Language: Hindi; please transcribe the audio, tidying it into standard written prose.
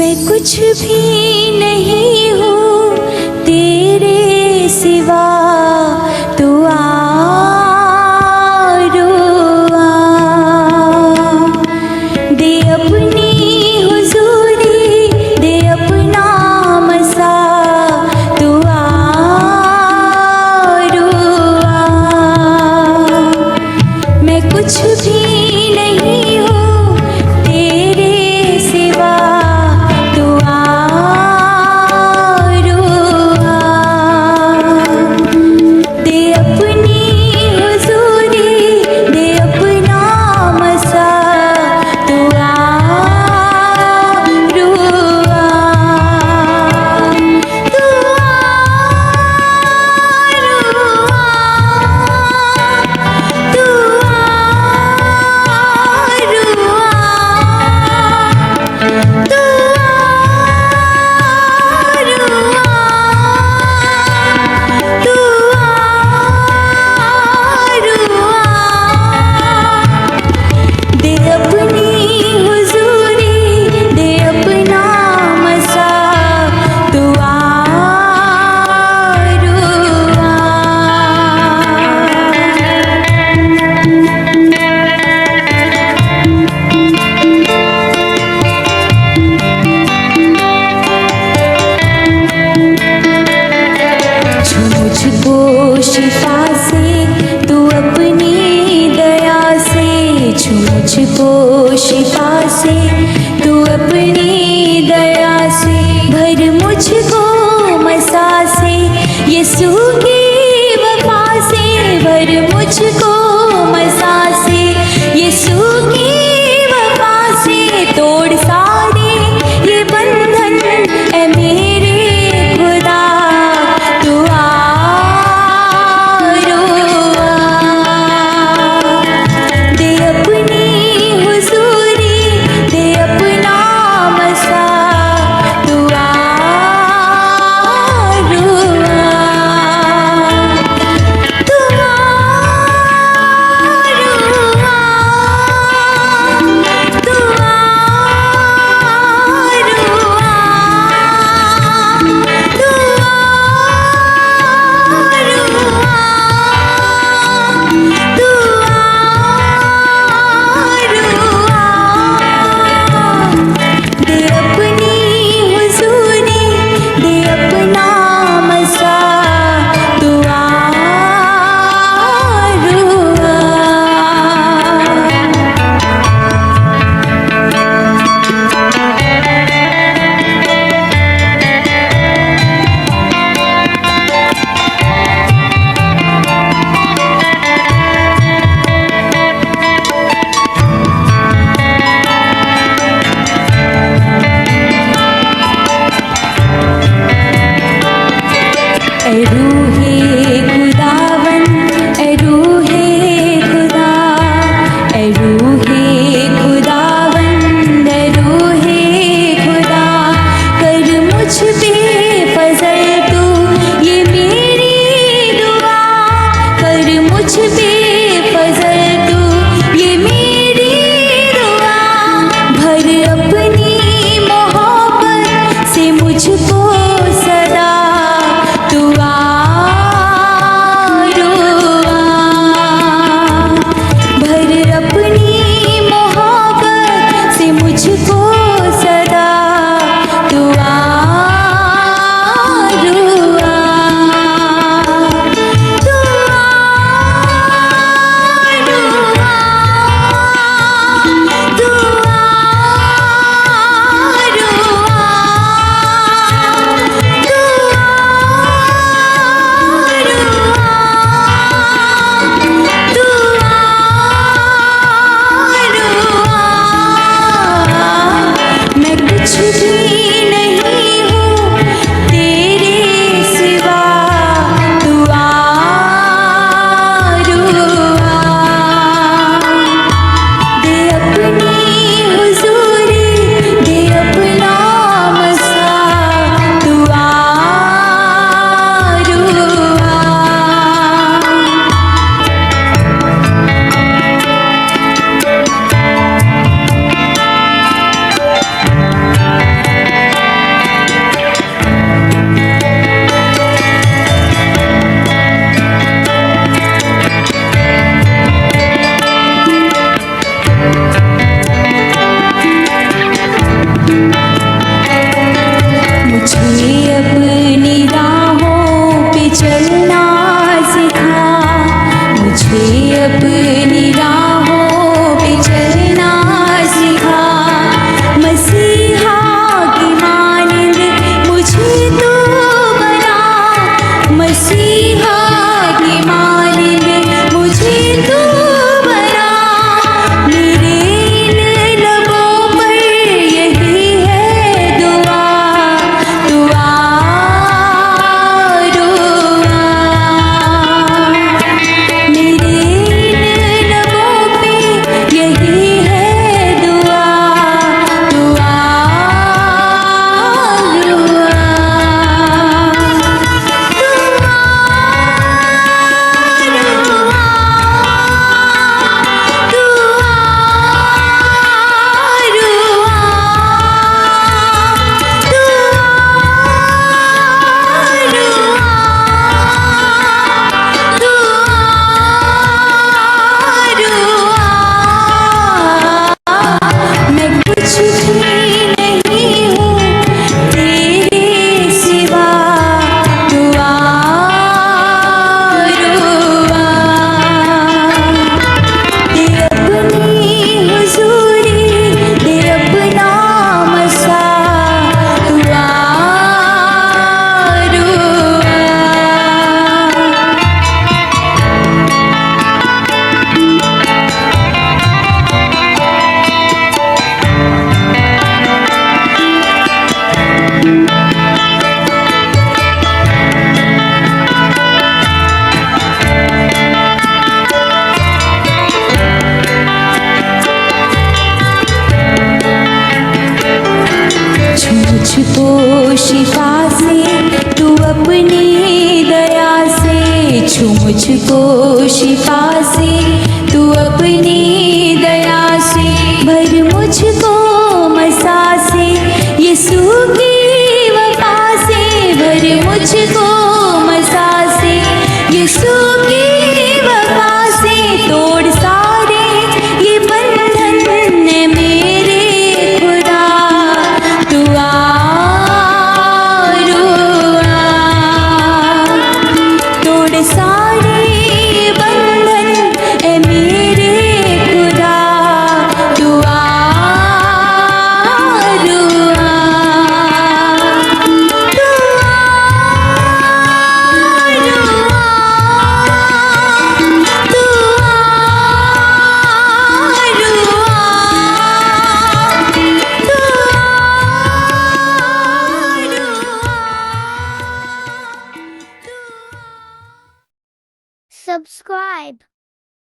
मैं कुछ भी नहीं हूँ तेरे सिवा, तू आ रो आ, दे अपनी हुजूरी, दे अपना मसा, तू आ रो आ। मैं कुछ भी नहीं हूँ तेरे सिवा, तू आ रो आ, दे अपनी हुजूरी, दे अपना मसा, तू आ रो आ, तू शिफा से, तू अपनी दया से, छू मुझको शिफा से, तू अपनी दया से, भर मुझको मसा से, यीशु की वफा से, भर मुझको मसा से, यीशु की वफा से, तोड़ सारे ये बंधन ए मेरे खुदा, तू आ मुझको सदा, तू आ मुझको शिफा से तू अपनी दया से छू मुझको शिफा से तू अपनी दया से भर मुझको मसा से यीशु की वफा से भर मुझको मसा से यीशु की वफा से तोड़ सारे ये बंधन है मेरे खुदा तू रुआ तोड़ सारे बंधन है मेरे खुदा तू रुआ Subscribe.